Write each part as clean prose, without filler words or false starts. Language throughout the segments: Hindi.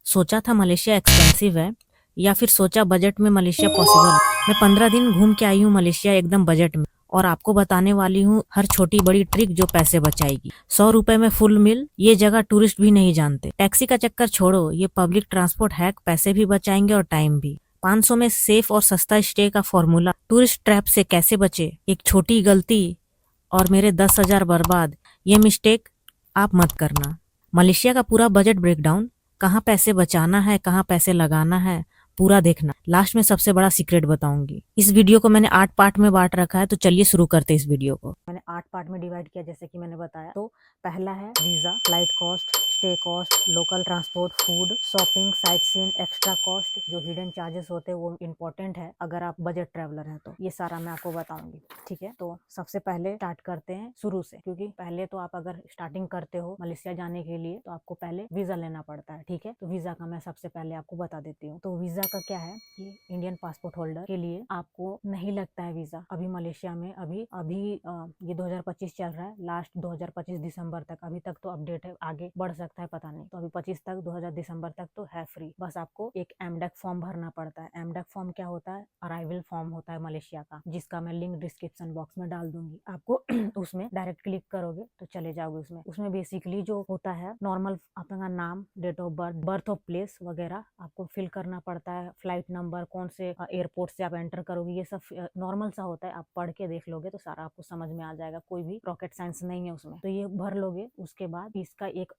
सोचा था मलेशिया एक्सपेंसिव है या फिर सोचा बजट में मलेशिया पॉसिबल है। मैं 15 दिन घूम के आई हूँ मलेशिया एकदम बजट में, और आपको बताने वाली हूँ हर छोटी बड़ी ट्रिक जो पैसे बचाएगी। 100 रुपए में फुल मील, ये जगह टूरिस्ट भी नहीं जानते। टैक्सी का चक्कर छोड़ो, ये पब्लिक ट्रांसपोर्ट हैक पैसे भी बचाएंगे और टाइम भी। 500 में सेफ और सस्ता स्टे का फॉर्मूला। टूरिस्ट ट्रैप से कैसे बचे, एक छोटी गलती और मेरे 10,000 बर्बाद। ये मिस्टेक आप मत करना। मलेशिया का पूरा बजट ब्रेकडाउन, कहाँ पैसे बचाना है कहाँ पैसे लगाना है, पूरा देखना। लास्ट में सबसे बड़ा सीक्रेट बताऊंगी। इस वीडियो को मैंने 8 पार्ट में बांट रखा है, तो चलिए शुरू करते हैं इस वीडियो को। मैंने 8 पार्ट में डिवाइड किया जैसे कि मैंने बताया। तो पहला है visa, flight cost, stay cost, local transport, food, shopping, sightseeing, extra cost, जो हिडन चार्जेस होते हैं वो इम्पोर्टेंट है अगर आप बजट ट्रैवलर हैं तो। ये सारा मैं आपको बताऊंगी, ठीक है। तो सबसे पहले स्टार्ट करते हैं शुरू से, क्योंकि पहले तो आप अगर स्टार्टिंग करते हो मलेशिया जाने के लिए तो आपको पहले वीजा लेना पड़ता है, ठीक है। तो वीजा का मैं सबसे पहले आपको बता देती हूँ। तो वीजा का क्या है कि इंडियन पासपोर्ट होल्डर के लिए आपको नहीं लगता है वीजा अभी मलेशिया में। अभी अभी ये 2025 चल रहा है, लास्ट 2025 दिसंबर तक। अभी तक तो अपडेट है, आगे बढ़ सकता है पता नहीं। तो अभी 25 तक 2000 दिसंबर तक तो है फ्री। बस आपको एक एमडेक फॉर्म भरना पड़ता है। एमडेक फॉर्म क्या होता है? अराइवल फॉर्म होता है मलेशिया का, जिसका मैं लिंक डिस्क्रिप्शन बॉक्स में डाल दूंगी आपको। उसमें डायरेक्ट क्लिक करोगे तो चले जाओगे उसमें। उसमें बेसिकली जो होता है नॉर्मल अपना नाम, date of birth, birth of place वगैरह आपको फिल करना पड़ता है। फ्लाइट नंबर, कौन से एयरपोर्ट से आप एंटर करोगे, ये सब नॉर्मल सा होता है। आप पढ़ के देख लोगे तो सारा आपको समझ में आ जाएगा, कोई भी रॉकेट साइंस नहीं है उसमें। तो ये भर लोगे। उसके बाद इसका एक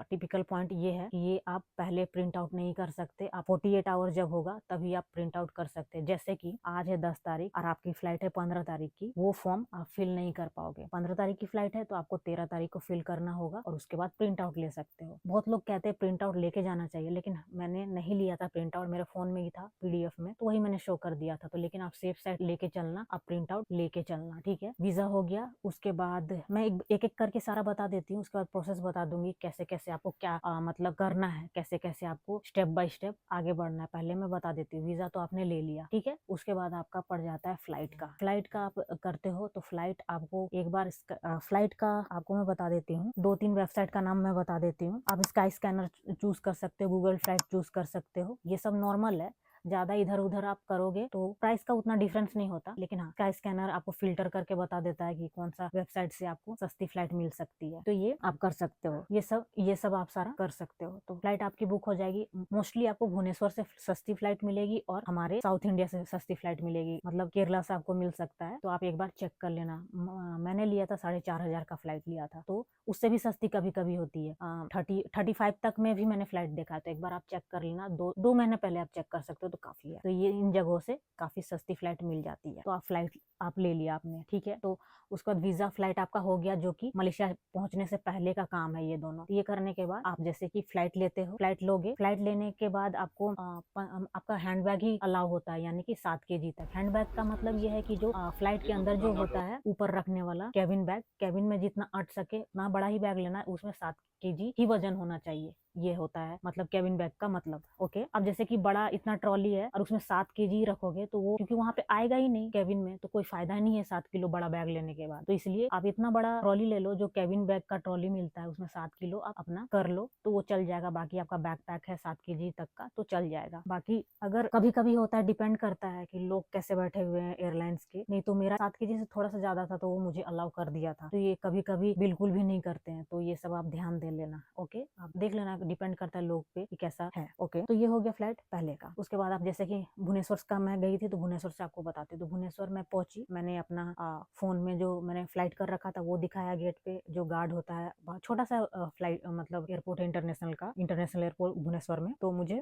टिपिकल पॉइंट ये है कि ये आप पहले प्रिंट आउट नहीं कर सकते। आप 48 आवर जब होगा तभी आप प्रिंट आउट कर सकते हैं। जैसे कि आज है 10 तारीख और आपकी फ्लाइट है 15 तारीख की, वो फॉर्म आप फिल नहीं कर पाओगे। 15 तारीख की फ्लाइट है तो आपको 13 तारीख को फिल करना होगा और उसके बाद प्रिंट आउट ले सकते हो। बहुत लोग कहते हैं प्रिंट आउट लेके जाना चाहिए, लेकिन मैंने नहीं लिया था प्रिंट आउट, मेरे फोन में ही था पीडीएफ में, तो वही मैंने शो कर दिया था। तो लेकिन आप सेफ साइड लेके चलना, आप प्रिंट आउट लेके चलना, ठीक है। वीजा हो गया। उसके बाद मैं एक एक करके सारा बता देती हूँ, उसके बाद प्रोसेस बता दूंगी कैसे कैसे आपको क्या मतलब करना है, कैसे कैसे आपको स्टेप बाय स्टेप आगे बढ़ना है। पहले मैं बता देती हूँ। वीजा तो आपने ले लिया, ठीक है। उसके बाद आपका पड़ जाता है फ्लाइट का। फ्लाइट का आप करते हो तो फ्लाइट आपको एक बार फ्लाइट का आपको मैं बता देती हूँ। 2-3 वेबसाइट का नाम मैं बता देती हूँ। आप स्काई स्कैनर चूज कर सकते हो, गूगल फ्लाइट चूज कर सकते हो। ये सब नॉर्मल है, ज्यादा इधर उधर आप करोगे तो प्राइस का उतना डिफरेंस नहीं होता। लेकिन हाँ, स्काई स्कैनर आपको फिल्टर करके बता देता है कि कौन सा वेबसाइट से आपको सस्ती फ्लाइट मिल सकती है। तो ये आप कर सकते हो। ये सब आप सारा कर सकते हो। तो फ्लाइट आपकी बुक हो जाएगी। मोस्टली आपको भुवनेश्वर से सस्ती फ्लाइट मिलेगी और हमारे साउथ इंडिया से सस्ती फ्लाइट मिलेगी, मतलब केरला से आपको मिल सकता है। तो आप एक बार चेक कर लेना। मैंने लिया था 4,500 का फ्लाइट लिया था, तो उससे भी सस्ती कभी कभी होती है। 35 तक में भी मैंने फ्लाइट देखा। तो एक बार आप चेक कर लेना, 2 महीने पहले आप चेक कर सकते हो तो काफी है। तो ये इन जगहों से काफी सस्ती फ्लाइट मिल जाती है। तो आप फ्लाइट आप ले लिया आपने, ठीक है। तो उसके बाद वीजा फ्लाइट आपका हो गया, जो कि मलेशिया पहुंचने से पहले का काम है ये दोनों। तो ये करने के बाद आप जैसे कि फ्लाइट लेते हो, फ्लाइट लोगे। फ्लाइट लेने के बाद आपको आपका हैंडबैग ही अलाउ होता है, यानी कि 7 kg तक। हैंडबैग का मतलब ये है कि जो फ्लाइट के अंदर जो होता है ऊपर रखने वाला कैबिन बैग, कैबिन में जितना अट सके उतना बड़ा ही बैग लेना है, उसमें 7 kg ही वजन होना चाहिए। ये होता है मतलब कैबिन बैग का मतलब, ओके। अब जैसे कि बड़ा इतना ट्रॉली है और उसमें 7 kg रखोगे तो वो, क्योंकि वहां पे आएगा ही नहीं कैबिन में, तो कोई फायदा नहीं है 7 किलो बड़ा बैग लेने के बाद। तो इसलिए आप इतना बड़ा ट्रॉली ले लो, जो कैबिन बैग का ट्रॉली मिलता है, उसमें 7 किलो आप अपना कर लो तो वो चल जाएगा। बाकी आपका बैग पैक है 7 kg तक का तो चल जाएगा। बाकी अगर कभी कभी होता है, डिपेंड करता है कि लोग कैसे बैठे हुए हैं एयरलाइंस के। नहीं तो मेरा 7 kg से थोड़ा सा ज्यादा था तो वो मुझे अलाउ कर दिया था। तो ये कभी कभी बिल्कुल भी नहीं करते हैं, तो ये सब आप ध्यान दे लेना, ओके। आप देख लेना, डिपेंड करता है लोग पे कि कैसा है, ओके। तो ये हो गया फ्लाइट पहले का। उसके बाद आप जैसे कि भुवनेश्वर का मैं गई थी, तो भुवनेश्वर से आपको बताती हूँ। तो भुवनेश्वर मैं पहुंची, मैंने अपना फोन में जो मैंने फ्लाइट कर रखा था वो दिखाया गेट पे। जो गार्ड होता है, बहुत छोटा सा फ्लाइट मतलब एयरपोर्ट है इंटरनेशनल का, इंटरनेशनल एयरपोर्ट भुवनेश्वर में। तो मुझे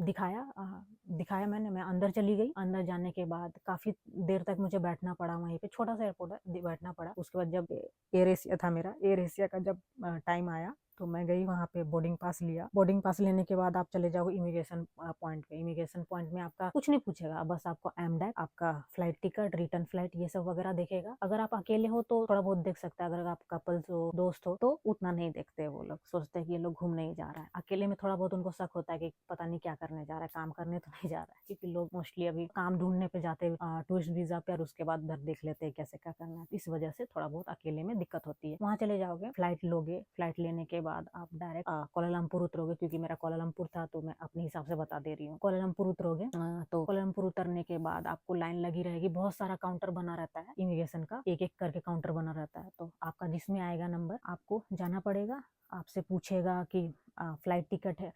दिखाया मैं अंदर चली गई। अंदर जाने के बाद काफी देर तक मुझे बैठना पड़ा वहीं पे, छोटा सा एयरपोर्ट है, बैठना पड़ा। उसके बाद जब एयर एशिया था मेरा, एयर एशिया का जब टाइम आया तो मैं गई वहाँ पे, बोर्डिंग पास लिया। बोर्डिंग पास लेने के बाद आप चले जाओ इमिग्रेशन पॉइंट पे। इमिग्रेशन पॉइंट में आपका कुछ नहीं पूछेगा, बस आपको एमडेक, आपका फ्लाइट टिकट, रिटर्न फ्लाइट, ये सब वगैरह देखेगा। अगर आप अकेले हो तो थोड़ा बहुत देख सकता है, अगर आप कपल्स हो, दोस्त हो, तो उतना नहीं देखते। वो लोग सोचते हैं कि ये लोग घूमने ही जा रहा है। अकेले में थोड़ा बहुत उनको शक होता है कि पता नहीं क्या करने जा रहा है, काम करने तो नहीं जा रहा है, क्योंकि लोग मोस्टली अभी काम ढूंढने पे जाते हैं टूरिस्ट वीजा पे, और उसके बाद उधर देख लेते हैं कैसे क्या करना है। इस वजह से थोड़ा बहुत अकेले में दिक्कत होती है। वहाँ चले जाओगे, फ्लाइट लोगे। फ्लाइट लेने के बाद आप डायरेक्ट कोलालमपुर उतरोगे, क्योंकि मेरा कोलालमपुर था तो मैं अपने हिसाब से बता दे रही हूँ। कोलालमपुर उतरोगे तो कोलालमपुर उतरने के बाद आपको लाइन लगी रहेगी, बहुत सारा काउंटर बना रहता है इमिग्रेशन का, एक एक करके काउंटर बना रहता है। तो आपका जिसमें आएगा नंबर आपको जाना पड़ेगा, आपसे पूछेगा कि फ्लाइट टिकट है,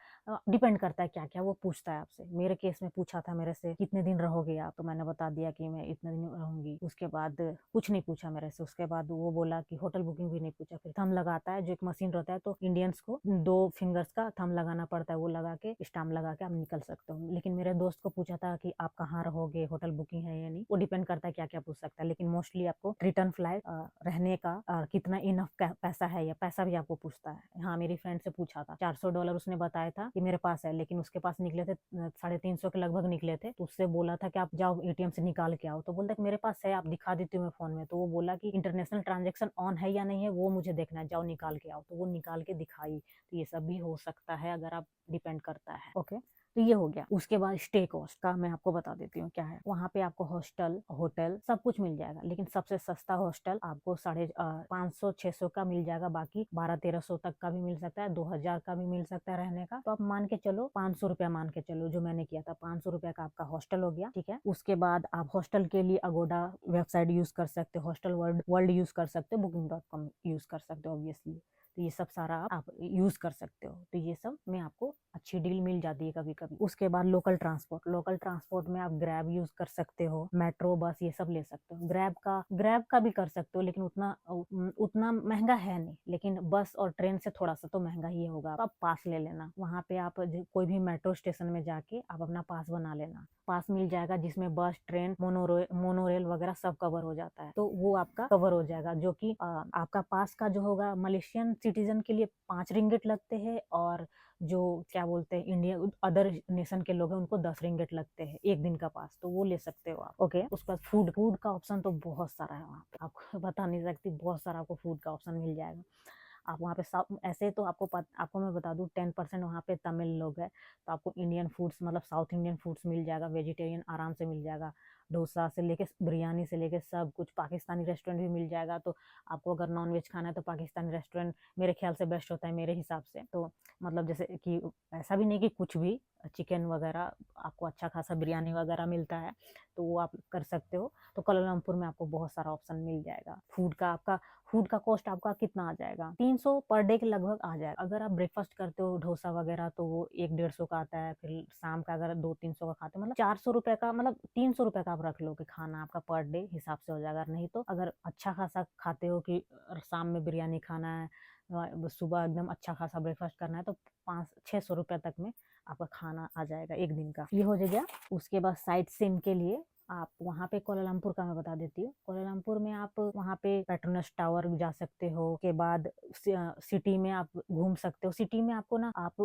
डिपेंड करता है क्या क्या वो पूछता है आपसे। मेरे केस में पूछा था मेरे से कितने दिन रहोगे आप, तो मैंने बता दिया कि मैं इतने दिन रहूंगी। उसके बाद कुछ नहीं पूछा मेरे से। उसके बाद वो बोला कि होटल बुकिंग भी नहीं पूछा। फिर थंब लगाता है, जो एक मशीन रहता है, तो इंडियंस को 2 फिंगर्स का थंब लगाना पड़ता है, वो लगा के स्टाम्प लगा के आप निकल सकते हो। लेकिन मेरे दोस्त को पूछा था कि आप कहाँ रहोगे, होटल बुकिंग है या नहीं, वो डिपेंड करता है क्या क्या पूछ सकता है। लेकिन मोस्टली आपको रिटर्न फ्लाइट, रहने का कितना इनफ पैसा है, या पैसा भी आपको पूछता है। हाँ, मेरी फ्रेंड से पूछा था, $400 उसने बताया था कि मेरे पास है, लेकिन उसके पास निकले थे 350 के लगभग निकले थे। तो उससे बोला था कि आप जाओ एटीएम से निकाल के आओ, तो बोलता कि मेरे पास है, आप दिखा देती हूँ मैं फोन में। तो वो बोला कि इंटरनेशनल ट्रांजेक्शन ऑन है या नहीं है वो मुझे देखना है, जाओ निकाल के आओ। तो वो निकाल के दिखाई। तो ये सब भी हो सकता है अगर आप, डिपेंड करता है। ओके, तो ये हो गया। उसके बाद स्टे कॉस्ट का मैं आपको बता देती हूँ क्या है। वहाँ पे आपको हॉस्टल, होटल सब कुछ मिल जाएगा, लेकिन सबसे सस्ता हॉस्टल आपको 550-600 का मिल जाएगा। बाकी 1200-1300 तक का भी मिल सकता है, 2000 का भी मिल सकता है रहने का। तो आप मान के चलो 500 रुपया मान के चलो, जो मैंने किया था 500 रुपया का आपका हॉस्टल हो गया। ठीक है, उसके बाद आप हॉस्टल के लिए अगोडा वेबसाइट यूज कर सकते हो, हॉस्टल वर्ल्ड यूज कर सकते हो, booking.com यूज कर सकते हो ऑब्वियसली। तो ये सब सारा आप यूज कर सकते हो। तो ये सब में आपको अच्छी डील मिल जाती है कभी कभी। उसके बाद लोकल ट्रांसपोर्ट में आप ग्रैब यूज कर सकते हो, मेट्रो, बस ये सब ले सकते हो। ग्रैब का भी कर सकते हो, लेकिन उतना महंगा है नहीं। लेकिन बस और ट्रेन से थोड़ा सा तो महंगा ही होगा। तो आप पास ले लेना, वहां पे आप कोई भी मेट्रो स्टेशन में जाके आप अपना पास बना लेना। पास मिल जाएगा जिसमें बस, ट्रेन, मोनोरेल वगैरह सब कवर हो जाता है। तो वो आपका कवर हो जाएगा, जो कि आपका पास का जो होगा, मलेशियन सिटीजन के लिए 5 रिंगिट लगते हैं, और जो क्या बोलते हैं इंडिया अदर नेशन के लोग हैं उनको 10 रिंगिट लगते हैं एक दिन का पास। तो वो ले सकते हो आप। ओके, उसके बाद फूड का ऑप्शन तो बहुत सारा है वहाँ पे, आपको बता नहीं सकती, बहुत सारा आपको फूड का ऑप्शन मिल जाएगा। आप वहाँ पे ऐसे तो आपको मैं बता दूं 10% वहाँ पे तमिल लोग हैं, तो आपको इंडियन फूड्स, मतलब साउथ इंडियन फूड्स मिल जाएगा, वेजिटेरियन आराम से मिल जाएगा। डोसा से लेके बिरयानी से लेके सब कुछ। पाकिस्तानी रेस्टोरेंट भी मिल जाएगा, तो आपको अगर नॉन वेज खाना है तो पाकिस्तानी रेस्टोरेंट मेरे ख्याल से बेस्ट होता है मेरे हिसाब से। तो मतलब जैसे कि ऐसा भी नहीं कि कुछ भी, चिकन वगैरह आपको अच्छा खासा, बिरयानी वगैरह मिलता है, तो वो आप कर सकते हो। तो कुआलालंपुर में आपको बहुत सारा ऑप्शन मिल जाएगा। फूड का कॉस्ट आपका कितना आ जाएगा, 300 पर डे के लगभग आ जाएगा। अगर आप ब्रेकफास्ट करते हो डोसा वगैरह तो वो 100-150 का आता है। फिर शाम का अगर 200-300 का खाते हो, मतलब 400 रुपए का, मतलब 300 रुपए का आप रख लो कि खाना आपका पर डे हिसाब से हो जाएगा। नहीं तो अगर अच्छा खासा खाते हो कि शाम में बिरयानी खाना है, सुबह एकदम अच्छा खासा ब्रेकफास्ट करना है, तो 500-600 रुपए तक में आपका खाना आ जाएगा एक दिन का। ये हो जाएगा। उसके बाद साइट सीइंग के लिए आप वहाँ पे, कुआलालंपुर का मैं बता देती हूँ। कुआलालंपुर में आप वहाँ पे पेट्रोनस टावर जा सकते हो। के बाद सिटी में आप घूम सकते हो। सिटी में आपको ना, आप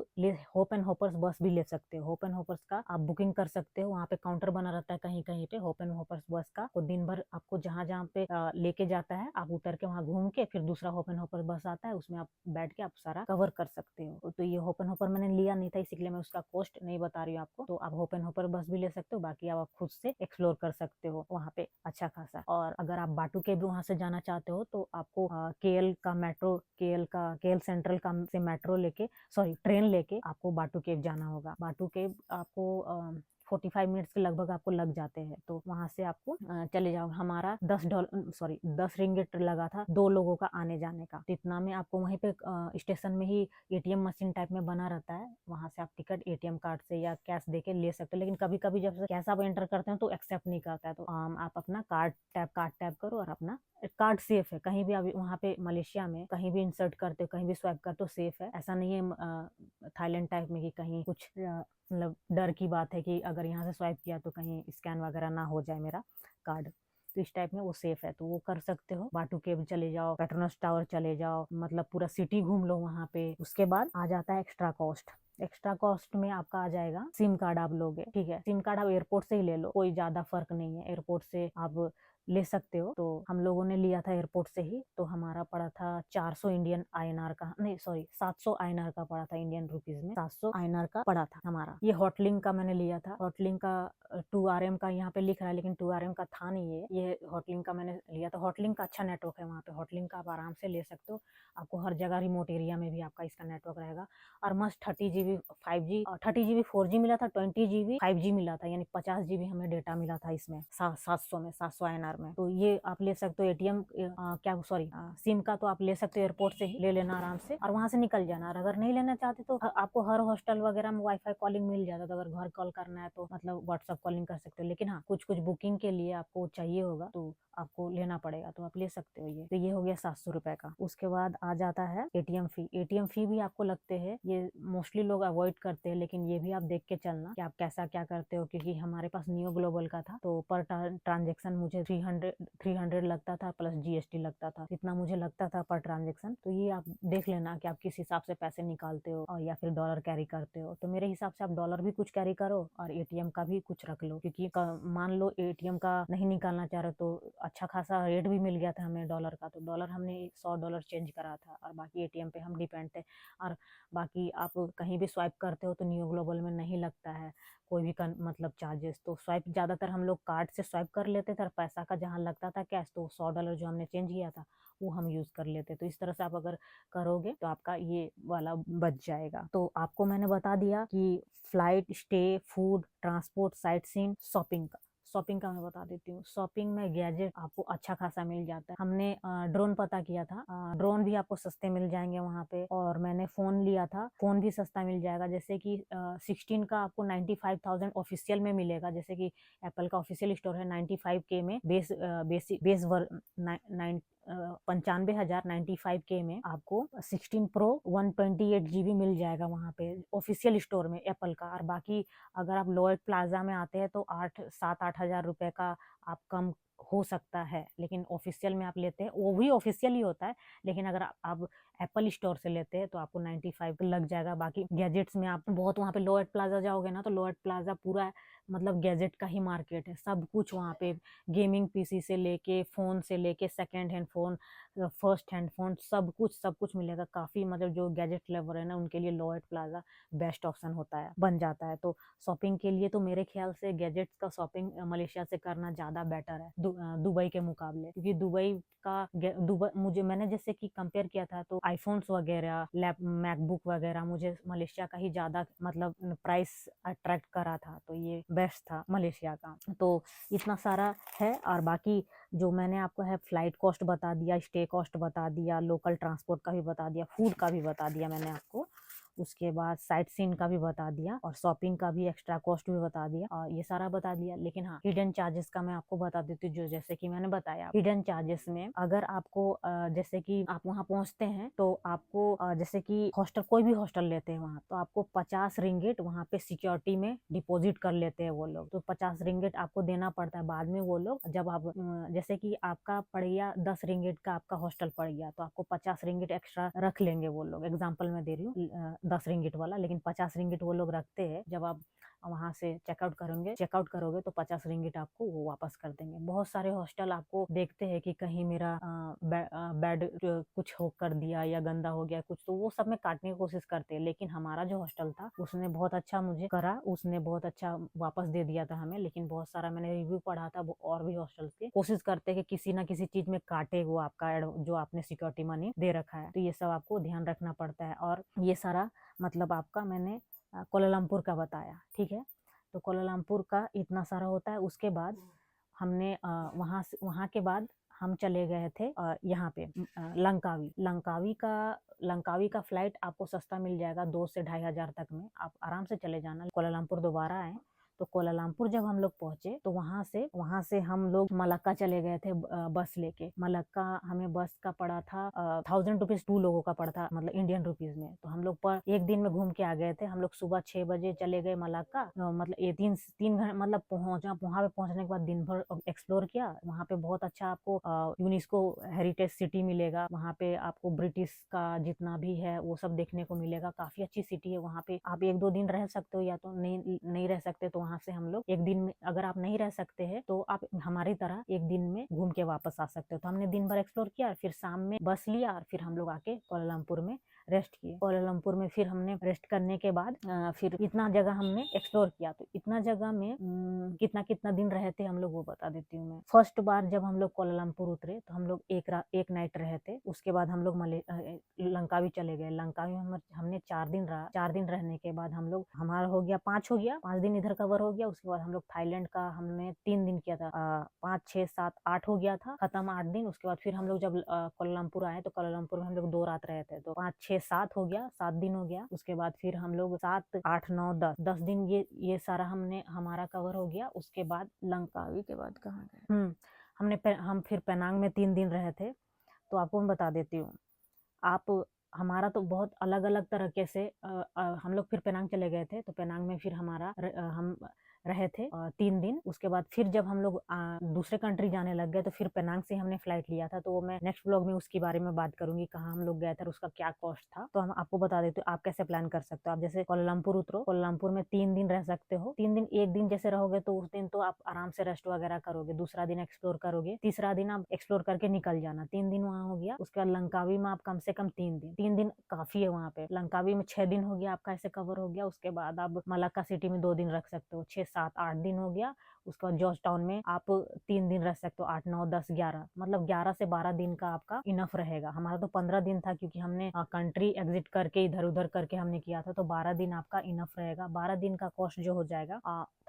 होप एंड होपर्स बस भी ले सकते हो। होप एंड होपर्स का आप बुकिंग कर सकते हो, वहाँ पे काउंटर बना रहता है कहीं कहीं पे होप एंड होपर्स बस का। तो दिन भर आपको जहाँ जहाँ पे लेके जाता है, आप उतर के वहाँ घूम के फिर दूसरा होप एंड होपर बस आता है, उसमें आप बैठ के आप सारा कवर कर सकते हो। तो ये होप एंड होपर मैंने लिया नहीं था, इसीलिए मैं उसका कॉस्ट नहीं बता रही हूँ आपको। तो आप होप एंड होपर बस भी ले सकते हो, बाकी आप खुद से एक्सप्लोर कर सकते हो वहाँ पे अच्छा खासा। और अगर आप बाटू केव भी वहाँ से जाना चाहते हो तो आपको केएल सेंट्रल का से मेट्रो लेके, सॉरी ट्रेन लेके आपको बाटू केव जाना होगा। बाटू केव आपको 45 मिनट्स के लगभग आपको लग जाते हैं। तो वहां से आपको चले जाओ। हमारा $10 रिंगिट लगा था 2 लोगों का आने जाने का। तो इतना में आपको वहीं पे स्टेशन में ही एटीएम मशीन टाइप में बना रहता है, वहां से आप टिकट एटीएम कार्ड से या कैश देके ले सकते हो। लेकिन कभी कभी जब कैश आप एंटर करते हो तो एक्सेप्ट नहीं करता है, तो आप अपना कार्ड टैप करो और अपना कार्ड सेफ है। कहीं भी आप वहाँ पे मलेशिया में कहीं भी इंसर्ट करते हो, कहीं भी स्वाइप करते हो, सेफ है। ऐसा नहीं है थाईलैंड टाइप में कि कहीं कुछ मतलब डर की बात है कि अगर यहाँ से स्वाइप किया तो कहीं स्कैन वगैरह ना हो जाए मेरा कार्ड। तो इस टाइप में वो सेफ है, तो वो कर सकते हो। बाटू केव चले जाओ, पेट्रोनस टावर चले जाओ, मतलब पूरा सिटी घूम लो वहाँ पे। उसके बाद आ जाता है एक्स्ट्रा कॉस्ट में आपका आ जाएगा सिम कार्ड आप लोगे। ठीक है, सिम कार्ड आप एयरपोर्ट से ही ले लो, कोई ज्यादा फर्क नहीं है। एयरपोर्ट से आप ले सकते हो। तो हम लोगों ने लिया था एयरपोर्ट से ही, तो हमारा पड़ा था 400 इंडियन आईएनआर का, नहीं सॉरी 700 आईएनआर का पड़ा था, इंडियन रुपीज में 700 आईएनआर का पड़ा था हमारा। ये हॉटलिंक का मैंने लिया था। हॉटलिंक का 2RM का यहाँ पे लिख रहा है, लेकिन 2RM का था नहीं ये हॉटलिंक का मैंने लिया था। हॉटलिंक का अच्छा नेटवर्क है वहाँ पे, हॉटलिंक का आप आराम से ले सकते हो। आपको हर जगह रिमोट एरिया में भी आपका इसका नेटवर्क रहेगा। और मस्त 30 GB 5G 30 GB 4G मिला था, 20 GB 5G मिला था, यानी 50 GB हमें डेटा मिला था इसमें 700 INR में। तो ये आप ले सकते हो। एटीएम क्या सॉरी सिम का तो आप ले सकते हो, एयरपोर्ट से ही ले लेना आराम से और वहां से निकल जाना। और अगर नहीं लेना चाहते तो आपको हर हॉस्टल वगैरह में वाईफाई कॉलिंग मिल जाता है। तो अगर घर कॉल करना है तो मतलब व्हाट्सएप कॉलिंग कर सकते हो। लेकिन हाँ, कुछ बुकिंग के लिए आपको चाहिए होगा तो आपको लेना पड़ेगा, तो आप ले सकते हो। ये तो ये हो गया 700 रुपए का। उसके बाद आ जाता है एटीएम फी। एटीएम फी भी आपको लगते हैं, ये मोस्टली लोग अवॉइड करते हैं, लेकिन ये भी आप देख के चलना कि आप कैसा क्या करते हो। क्योंकि हमारे पास नियो ग्लोबल का था, तो पर ट्रांजेक्शन मुझे 300 लगता था, प्लस जीएसटी लगता था, इतना मुझे लगता था पर ट्रांजेक्शन। तो ये आप देख लेना कि आप किस हिसाब से पैसे निकालते हो, और या फिर डॉलर कैरी करते हो। तो मेरे हिसाब से आप डॉलर भी कुछ कैरी करो और एटीएम का भी कुछ रख लो। क्योंकि मान लो एटीएम का नहीं निकालना चाह रहे तो अच्छा खासा रेट भी मिल गया था हमें डॉलर का। तो डॉलर हमने $100 चेंज करा था, और बाकी एटीएम पे हम डिपेंड थे। और बाकी आप कहीं भी स्वाइप करते हो तो नियो ग्लोबल में नहीं लगता है कोई भी मतलब चार्जेस। तो स्वाइप ज्यादातर हम लोग कार्ड से स्वाइप कर लेते थे, और पैसा का जहाँ लगता था कैश, तो $100 जो हमने चेंज किया था वो हम यूज कर लेते। तो इस तरह से आप अगर करोगे तो आपका ये वाला बच जाएगा। तो आपको मैंने बता दिया कि flight, stay, food, transport, sight seeing, shopping का मैं बता देती हूँ। शॉपिंग में गैजेट आपको अच्छा खासा मिल जाता है। हमने ड्रोन पता किया था, ड्रोन भी आपको सस्ते मिल जाएंगे वहाँ पे। और मैंने फोन लिया था, फोन भी सस्ता मिल जाएगा। जैसे कि 16 का आपको 95,000 ऑफिशियल में मिलेगा। जैसे कि एप्पल का ऑफिशियल स्टोर है 95K में, बेस 95,000 95K में आपको 16 प्रो 128 GB मिल जाएगा वहाँ पे ऑफिशियल स्टोर में एप्पल का। और बाकी अगर आप लोएट प्लाजा में आते हैं तो 7-8 हजार रुपए का आप कम हो सकता है, लेकिन ऑफिशियल में आप लेते हैं वो भी ऑफिशियल ही होता है। लेकिन अगर आप एप्पल स्टोर से लेते हैं तो आपको 95 लग जाएगा। बाकी गैजेट्स में आप बहुत वहाँ पे लोएट प्लाजा जाओगे ना, तो लोएट प्लाजा पूरा मतलब गैजेट का ही मार्केट है। सब कुछ वहाँ पे, गेमिंग पीसी से लेके फोन से लेके second hand phone, first hand phone, सब कुछ मिलेगा। काफी मतलब जो गैजेट लवर है ना, उनके लिए लोएट प्लाजा बेस्ट ऑप्शन होता है, बन जाता है। तो शॉपिंग के लिए तो मेरे ख्याल से गैजेट्स का शॉपिंग मलेशिया से करना ज्यादा बेटर है दुबई के मुकाबले। क्योंकि मुझे मैंने जैसे कि कंपेयर किया था, तो आईफोन्स वगैरह, मैकबुक वगैरह मुझे मलेशिया का ही ज्यादा मतलब प्राइस अट्रैक्ट करा था। तो ये बेस्ट था मलेशिया का। तो इतना सारा है। और बाकी जो मैंने आपको है फ्लाइट कॉस्ट बता दिया, स्टे कॉस्ट बता दिया, लोकल ट्रांसपोर्ट का भी बता दिया, फूड का भी बता दिया मैंने आपको। उसके बाद साइट सीन का भी बता दिया, और शॉपिंग का भी एक्स्ट्रा कॉस्ट भी बता दिया, और ये सारा बता दिया। लेकिन हाँ, हिडन चार्जेस का मैं आपको बता देती हूँ। जो जैसे कि मैंने बताया, हिडन चार्जेस में अगर आपको जैसे कि आप वहाँ पहुँचते हैं तो आपको जैसे कि हॉस्टल, कोई भी हॉस्टल लेते हैं वहाँ, तो आपको 50 रिंगिट वहाँ पे सिक्योरिटी में डिपॉजिट कर लेते हैं वो लोग। तो 50 रिंगिट आपको देना पड़ता है। बाद में वो लोग जब आप जैसे कि आपका पड़ गया 10 रिंगिट का आपका हॉस्टल पड़ गया, तो आपको 50 रिंगिट एक्स्ट्रा रख लेंगे वो लोग। एग्जाम्पल मैं दे रही हूँ 10 रिंगिट वाला, लेकिन 50 रिंगिट वो लोग रखते हैं। जब आप वहां से चेकआउट करोगे तो 50 रिंगिट आपको वो वापस कर देंगे। बहुत सारे हॉस्टल आपको देखते हैं कि कहीं मेरा बेड कुछ हो कर दिया या गंदा हो गया कुछ, तो वो सब में काटने की कोशिश करते हैं। लेकिन हमारा जो हॉस्टल था उसने बहुत अच्छा मुझे करा, उसने बहुत अच्छा वापस दे दिया था हमें। लेकिन बहुत सारा मैंने रिव्यू पढ़ा था, और भी हॉस्टल के कोशिश करते हैं कि किसी ना किसी चीज में काटे वो आपका जो आपने सिक्योरिटी मनी दे रखा है। तो ये सब आपको ध्यान रखना पड़ता है। और ये सारा मतलब आपका मैंने कोलालमपुर का बताया, ठीक है। तो कोलालमपुर का इतना सारा होता है। उसके बाद हमने वहाँ के बाद हम चले गए थे यहाँ पे लंकावी का फ्लाइट आपको सस्ता मिल जाएगा 2 से 2,500 तक में। आप आराम से चले जाना। कोलालमपुर दोबारा आए तो कोलालमपुर जब हम लोग पहुंचे तो वहां से हम लोग मलक्का चले गए थे बस लेके। मलक्का हमें बस का पड़ा था 1,000 रुपीज 2 लोगों का पड़ा था, मतलब इंडियन रुपीज में। तो हम लोग पर एक दिन में घूम के आ गए थे। हम लोग सुबह 6 बजे चले गए मलक्का, मतलब ये 3 घंटे मतलब वहां पे पहुंचने के बाद दिन भर एक्सप्लोर किया। वहाँ पे बहुत अच्छा आपको यूनेस्को हेरिटेज सिटी मिलेगा। वहाँ पे आपको ब्रिटिश का जितना भी है वो सब देखने को मिलेगा। काफी अच्छी सिटी है। वहाँ पे आप 1-2 दिन रह सकते हो, या तो नहीं रह सकते तो वहाँ वहाँ से हम लोग एक दिन में, अगर आप नहीं रह सकते हैं तो आप हमारी तरह एक दिन में घूम के वापस आ सकते हो। तो हमने दिन भर एक्सप्लोर किया, फिर शाम में बस लिया और फिर हम लोग आके कुआलालंपुर में रेस्ट किए। कुआलालंपुर में फिर हमने रेस्ट करने के बाद फिर इतना जगह हमने एक्सप्लोर किया। तो इतना जगह में कितना कितना दिन रहे थे हम लोग वो बता देती हूँ मैं। फर्स्ट बार जब हम लोग कुआलालंपुर उतरे तो हम लोग एक नाइट रहे थे। उसके बाद हम लोग लंकावी चले गए। लंकावी में हमने 4 दिन रहा। 4 दिन रहने के बाद हम लोग, हमारा हो गया 5 दिन इधर कवर हो गया। उसके बाद हम लोग थाईलैंड का हमने 3 दिन किया था। 5, 6, 7, 8 हो गया था खत्म 8 दिन। उसके बाद फिर हम लोग जब कुआलालंपुर आए तो कुआलालंपुर में हम लोग 2 रात रहे थे। तो 5, 6, 7 हो गया, 7 दिन हो गया। उसके बाद फिर हम लोग 7, 8, 9, 10 दिन ये सारा हमारा कवर हो गया। उसके बाद लंकावी के बाद कहाँ गए? हम फिर पेनांग में 3 दिन रहे थे। तो आपको मैं बता देती हूँ, आप हमारा तो बहुत अलग अलग तरीके से हम लोग फिर पेनांग चले गए थे। तो पेनांग में फिर हम रहे थे 3 दिन। उसके बाद फिर जब हम लोग दूसरे कंट्री जाने लग गए तो फिर पेनांग से हमने फ्लाइट लिया था। तो वो मैं नेक्स्ट ब्लॉग में उसके बारे में बात करूंगी, कहाँ हम लोग गए थे और उसका क्या कॉस्ट था। तो हम आपको बता देते हो आप कैसे प्लान कर सकते हो। आप जैसे कुआलालंपुर उतरो, कुआलालंपुर में 3 दिन रह सकते हो। 3 दिन, एक दिन जैसे रहोगे तो उस दिन तो आप आराम से रेस्ट वगैरह करोगे, दूसरा दिन एक्सप्लोर करोगे, तीसरा दिन आप एक्सप्लोर करके निकल जाना। 3 दिन वहाँ हो गया। उसके बाद लंकावी में आप कम से कम 3 दिन काफी है वहाँ पे। लंकावी में 6 दिन हो गया आपका, ऐसे कवर हो गया। उसके बाद आप मलाक्का सिटी में 2 दिन रख सकते हो, 6, 7, 8 दिन हो गया। उसके बाद जॉर्ज टाउन में आप 3 दिन रह सकते हो, 8, 9, 10, 11, मतलब 11 से 12 दिन का आपका इनफ रहेगा। हमारा तो 15 दिन था क्योंकि हमने कंट्री एग्जिट करके इधर उधर करके हमने किया था। तो 12 दिन आपका इनफ रहेगा। 12 दिन का कॉस्ट जो हो जाएगा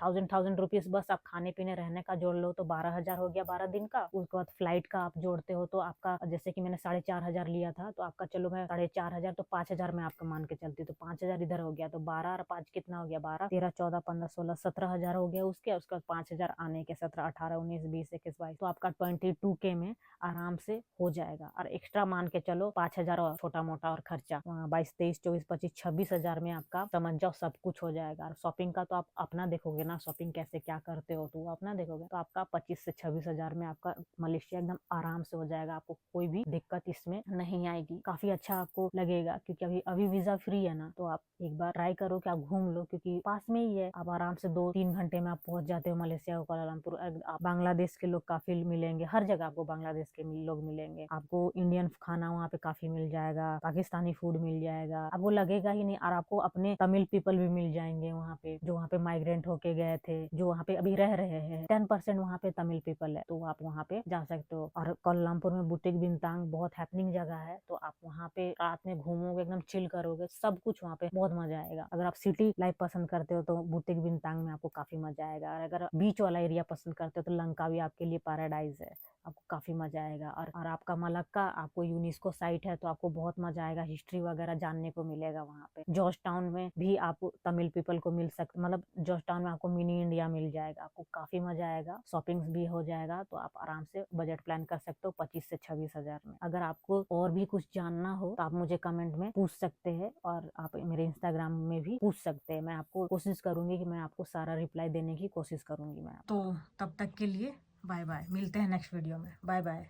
1000 रुपीज, बस आप खाने पीने रहने का जोड़ लो तो 12,000 हो गया 12 दिन का। उसके बाद फ्लाइट का आप जोड़ते हो तो आपका, जैसे कि मैंने 4,500 लिया था तो आपका, चलो मैं 4,500 तो 5,000 में आपका मान के चलती, तो 5,000 इधर हो गया। तो 12 और 5 कितना हो गया? 12, 13, 14, 15, 16, 17,000 हो गया उसके। उसके बाद 5,000 आने के, 17, 18, 19, 20, 21, 22, तो आपका 22K में आराम से हो जाएगा। और एक्स्ट्रा मान के चलो 5,000 और छोटा मोटा और खर्चा 22, 23, 24, 25, 26,000 में आपका समझ जाओ सब कुछ हो जाएगा। और शॉपिंग का तो आप अपना देखोगे ना, शॉपिंग कैसे क्या करते हो तो वो अपना देखोगे। तो आपका 25 से 26,000 में आपका मलेशिया एकदम आराम से हो जाएगा। आपको कोई भी दिक्कत इसमें नहीं आएगी। काफी अच्छा आपको लगेगा क्योंकि अभी वीजा फ्री है ना। तो आप एक बार ट्राई करो कि आप घूम लो, क्योंकि पास में ही है। आप आराम से 2-3 घंटे में आप पहुंच जाते हो मलेशिया को, कुआलालंपुर। आप बांग्लादेश के लोग काफी मिलेंगे, हर जगह आपको बांग्लादेश के लोग मिलेंगे। आपको इंडियन खाना वहाँ पे काफी मिल जाएगा, पाकिस्तानी फूड मिल जाएगा, आपको लगेगा ही नहीं। और आपको अपने तमिल पीपल भी मिल जाएंगे वहाँ पे, जो वहाँ पे माइग्रेंट होके गए थे, जो वहाँ पे अभी रह रहे हैं। 10% वहाँ पे तमिल पीपल है, तो आप वहाँ पे जा सकते हो। और कुआलालंपुर में बुटिक बिंतांग बहुत हैपनिंग जगह है। तो आप वहाँ पे रात में घूमोगे, एकदम चिल करोगे, सब कुछ वहाँ पे बहुत मजा आएगा। अगर आप सिटी लाइफ पसंद करते हो तो बुटिक बिंतांग में आपको काफी मजा आएगा। और अगर बीच वाला एरिया पसंद करते हो तो लंकावी आपके लिए पैराडाइज है, आपको काफी मजा आएगा। और आपका मलक्का, आपको यूनेस्को साइट है तो आपको बहुत मजा आएगा, हिस्ट्री वगैरह जानने को मिलेगा वहाँ पे। जॉर्ज टाउन में भी आप तमिल पीपल को मिल सकते, मतलब जॉर्ज टाउन में आपको मिनी इंडिया मिल जाएगा, आपको काफी मजा आएगा। शॉपिंग्स भी हो जाएगा। तो आप आराम से बजट प्लान कर सकते हो 25 से 26,000 में। अगर आपको और भी कुछ जानना हो तो आप मुझे कमेंट में पूछ सकते हैं, और आप मेरे इंस्टाग्राम में भी पूछ सकते हैं। मैं आपको कोशिश करूंगी कि मैं आपको सारा रिप्लाई देने की कोशिश करूंगी मैं। तो तब तक के लिए बाय बाय, मिलते हैं नेक्स्ट वीडियो में। Bye bye.